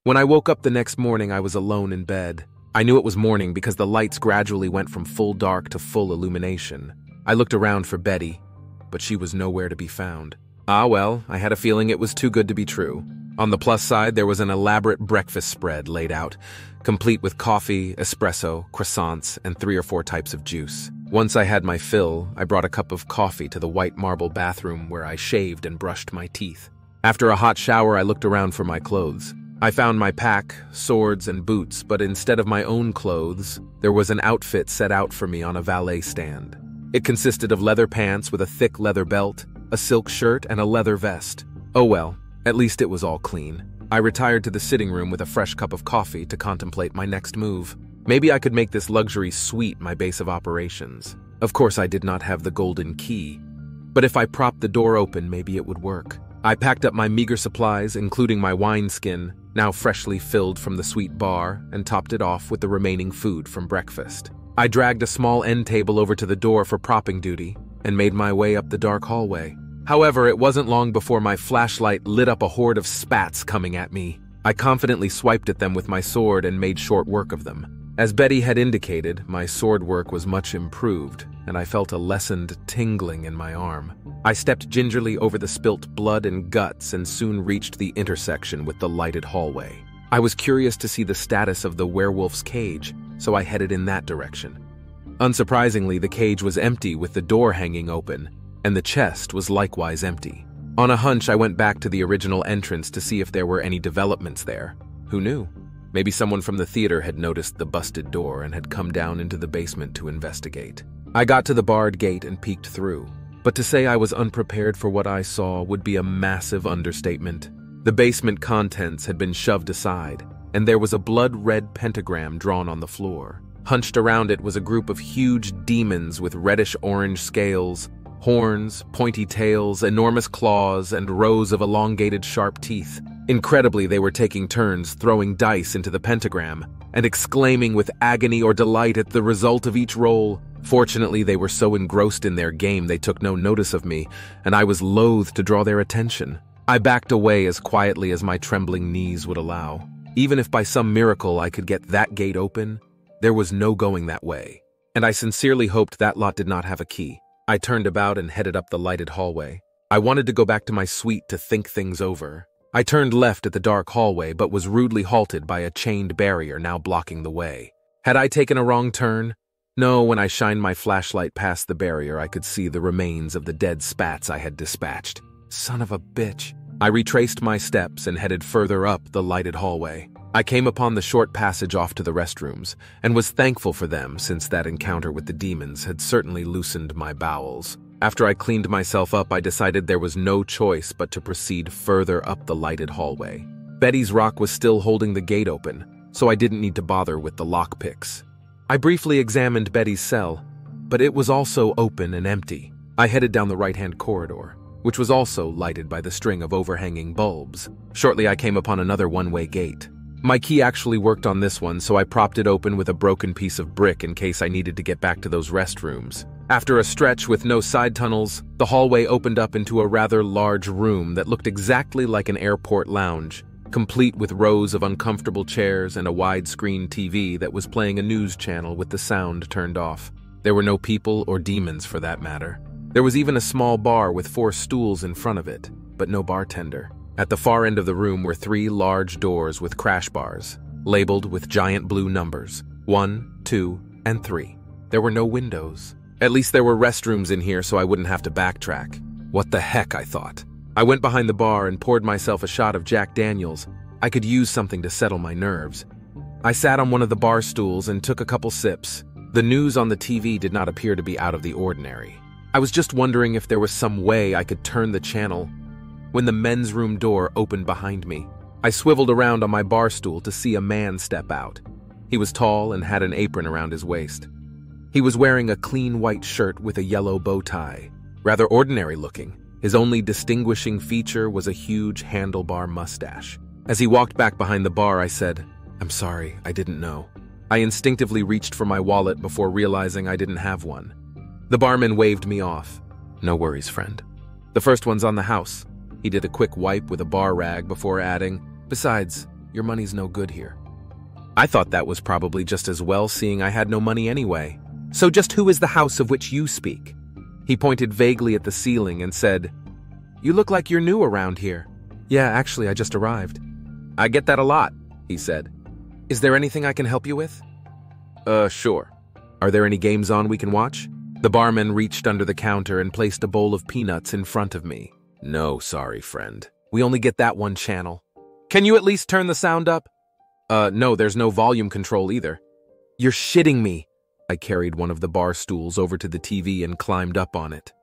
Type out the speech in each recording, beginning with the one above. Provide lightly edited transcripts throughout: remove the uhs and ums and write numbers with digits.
When I woke up the next morning, I was alone in bed. I knew it was morning because the lights gradually went from full dark to full illumination. I looked around for Betty, but she was nowhere to be found. Ah well, I had a feeling it was too good to be true. On the plus side, there was an elaborate breakfast spread laid out, complete with coffee, espresso, croissants, and 3 or 4 types of juice. Once I had my fill, I brought a cup of coffee to the white marble bathroom where I shaved and brushed my teeth. After a hot shower, I looked around for my clothes. I found my pack, swords, and boots, but instead of my own clothes, there was an outfit set out for me on a valet stand. It consisted of leather pants with a thick leather belt, a silk shirt, and a leather vest. Oh well, at least it was all clean. I retired to the sitting room with a fresh cup of coffee to contemplate my next move. Maybe I could make this luxury suite my base of operations. Of course, I did not have the golden key, but if I propped the door open, maybe it would work. I packed up my meager supplies, including my wineskin, now freshly filled from the sweet bar, and topped it off with the remaining food from breakfast. I dragged a small end table over to the door for propping duty and made my way up the dark hallway. However, it wasn't long before my flashlight lit up a horde of spats coming at me. I confidently swiped at them with my sword and made short work of them. As Betty had indicated, my sword work was much improved, and I felt a lessened tingling in my arm. I stepped gingerly over the spilt blood and guts and soon reached the intersection with the lighted hallway. I was curious to see the status of the werewolf's cage, so I headed in that direction. Unsurprisingly, the cage was empty with the door hanging open, and the chest was likewise empty. On a hunch, I went back to the original entrance to see if there were any developments there. Who knew? Maybe someone from the theater had noticed the busted door and had come down into the basement to investigate. I got to the barred gate and peeked through, but to say I was unprepared for what I saw would be a massive understatement. The basement contents had been shoved aside, and there was a blood-red pentagram drawn on the floor. Hunched around it was a group of huge demons with reddish-orange scales, horns, pointy tails, enormous claws, and rows of elongated sharp teeth. Incredibly, they were taking turns throwing dice into the pentagram and exclaiming with agony or delight at the result of each roll. Fortunately, they were so engrossed in their game they took no notice of me, and I was loath to draw their attention. I backed away as quietly as my trembling knees would allow. Even if by some miracle I could get that gate open, there was no going that way, and I sincerely hoped that lot did not have a key. I turned about and headed up the lighted hallway. I wanted to go back to my suite to think things over. I turned left at the dark hallway but was rudely halted by a chained barrier now blocking the way. Had I taken a wrong turn? No, when I shined my flashlight past the barrier, I could see the remains of the dead spats I had dispatched. Son of a bitch. I retraced my steps and headed further up the lighted hallway. I came upon the short passage off to the restrooms, and was thankful for them since that encounter with the demons had certainly loosened my bowels. After I cleaned myself up, I decided there was no choice but to proceed further up the lighted hallway. Betty's rock was still holding the gate open, so I didn't need to bother with the lockpicks. I briefly examined Betty's cell, but it was also open and empty. I headed down the right-hand corridor, which was also lighted by the string of overhanging bulbs. Shortly, I came upon another one-way gate. My key actually worked on this one, so I propped it open with a broken piece of brick in case I needed to get back to those restrooms. After a stretch with no side tunnels, the hallway opened up into a rather large room that looked exactly like an airport lounge, complete with rows of uncomfortable chairs and a widescreen TV that was playing a news channel with the sound turned off. There were no people or demons for that matter. There was even a small bar with 4 stools in front of it, but no bartender. At the far end of the room were 3 large doors with crash bars, labeled with giant blue numbers, 1, 2, and 3. There were no windows. At least there were restrooms in here so I wouldn't have to backtrack. What the heck, I thought. I went behind the bar and poured myself a shot of Jack Daniels. I could use something to settle my nerves. I sat on one of the bar stools and took a couple sips. The news on the TV did not appear to be out of the ordinary. I was just wondering if there was some way I could turn the channel when the men's room door opened behind me. I swiveled around on my bar stool to see a man step out. He was tall and had an apron around his waist. He was wearing a clean white shirt with a yellow bow tie. Rather ordinary looking. His only distinguishing feature was a huge handlebar mustache. As he walked back behind the bar, I said, "I'm sorry, I didn't know." I instinctively reached for my wallet before realizing I didn't have one. The barman waved me off. "No worries, friend. The first one's on the house." He did a quick wipe with a bar rag before adding, "Besides, Your money's no good here." I thought that was probably just as well, seeing I had no money anyway. "So just who is the house of which you speak?" He pointed vaguely at the ceiling and said, "You look like you're new around here." "Yeah, actually, I just arrived." "I get that a lot," he said. "Is there anything I can help you with?" Sure. Are there any games on we can watch?" The barman reached under the counter and placed a bowl of peanuts in front of me. "No, sorry, friend. We only get that one channel." "Can you at least turn the sound up?" No, there's no volume control either." "You're shitting me." I carried one of the bar stools over to the TV and climbed up on it.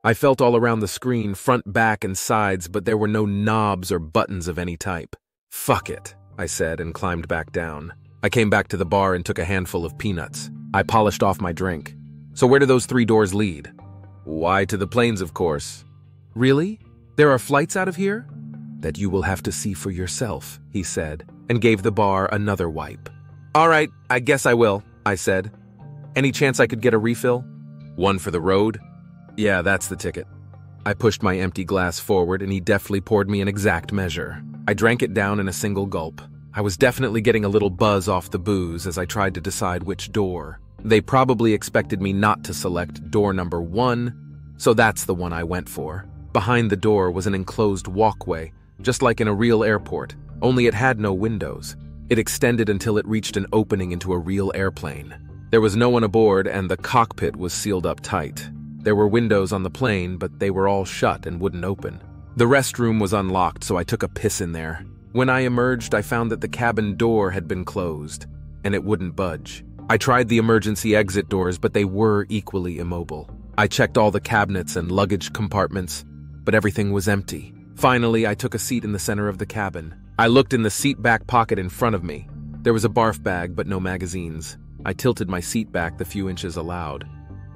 I felt all around the screen, front, back, and sides, but there were no knobs or buttons of any type. "Fuck it," I said and climbed back down. I came back to the bar and took a handful of peanuts. I polished off my drink. "So where do those 3 doors lead?" "Why, to the planes, of course." "Really? There are flights out of here?" "That you will have to see for yourself," he said, and gave the bar another wipe. "All right, I guess I will," I said. "Any chance I could get a refill?" "One for the road?" "Yeah, that's the ticket." I pushed my empty glass forward and he deftly poured me an exact measure. I drank it down in a single gulp. I was definitely getting a little buzz off the booze as I tried to decide which door. They probably expected me not to select door number 1, so that's the one I went for. Behind the door was an enclosed walkway, just like in a real airport, only it had no windows. It extended until it reached an opening into a real airplane. There was no one aboard and the cockpit was sealed up tight. There were windows on the plane, but they were all shut and wouldn't open. The restroom was unlocked, so I took a piss in there. When I emerged, I found that the cabin door had been closed, and it wouldn't budge. I tried the emergency exit doors, but they were equally immobile. I checked all the cabinets and luggage compartments, but everything was empty. Finally, I took a seat in the center of the cabin. I looked in the seat back pocket in front of me. There was a barf bag, but no magazines. I tilted my seat back the few inches allowed,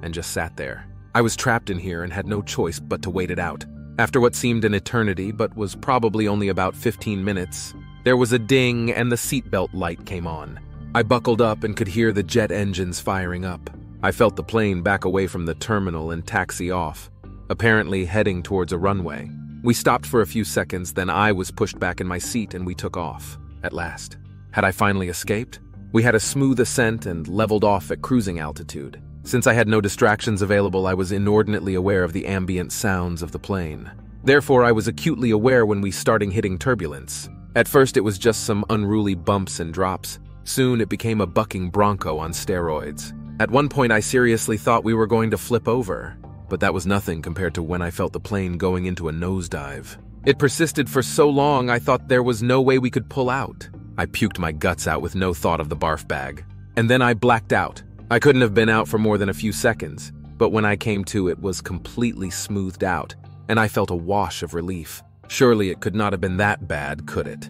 and just sat there. I was trapped in here and had no choice but to wait it out. After what seemed an eternity, but was probably only about 15 minutes, there was a ding and the seatbelt light came on. I buckled up and could hear the jet engines firing up. I felt the plane back away from the terminal and taxi off, apparently heading towards a runway. We stopped for a few seconds, then I was pushed back in my seat and we took off. At last. Had I finally escaped? We had a smooth ascent and leveled off at cruising altitude. Since I had no distractions available, I was inordinately aware of the ambient sounds of the plane. Therefore, I was acutely aware when we started hitting turbulence. At first, it was just some unruly bumps and drops. Soon, it became a bucking bronco on steroids. At one point, I seriously thought we were going to flip over, but that was nothing compared to when I felt the plane going into a nosedive. It persisted for so long, I thought there was no way we could pull out. I puked my guts out with no thought of the barf bag. And then I blacked out. I couldn't have been out for more than a few seconds, but when I came to, it was completely smoothed out, and I felt a wash of relief. Surely it could not have been that bad, could it?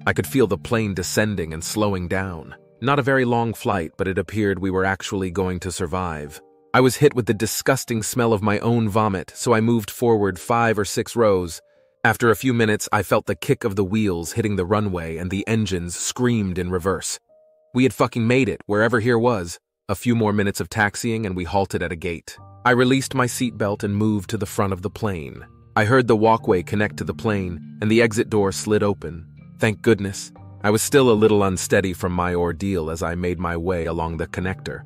I could feel the plane descending and slowing down. Not a very long flight, but it appeared we were actually going to survive. I was hit with the disgusting smell of my own vomit, so I moved forward 5 or 6 rows. After a few minutes, I felt the kick of the wheels hitting the runway and the engines screamed in reverse. We had fucking made it, wherever here was. A few more minutes of taxiing and we halted at a gate. I released my seatbelt and moved to the front of the plane. I heard the walkway connect to the plane and the exit door slid open. Thank goodness. I was still a little unsteady from my ordeal as I made my way along the connector.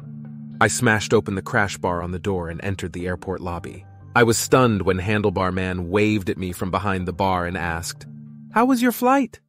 I smashed open the crash bar on the door and entered the airport lobby. I was stunned when Handlebar Man waved at me from behind the bar and asked, "How was your flight?"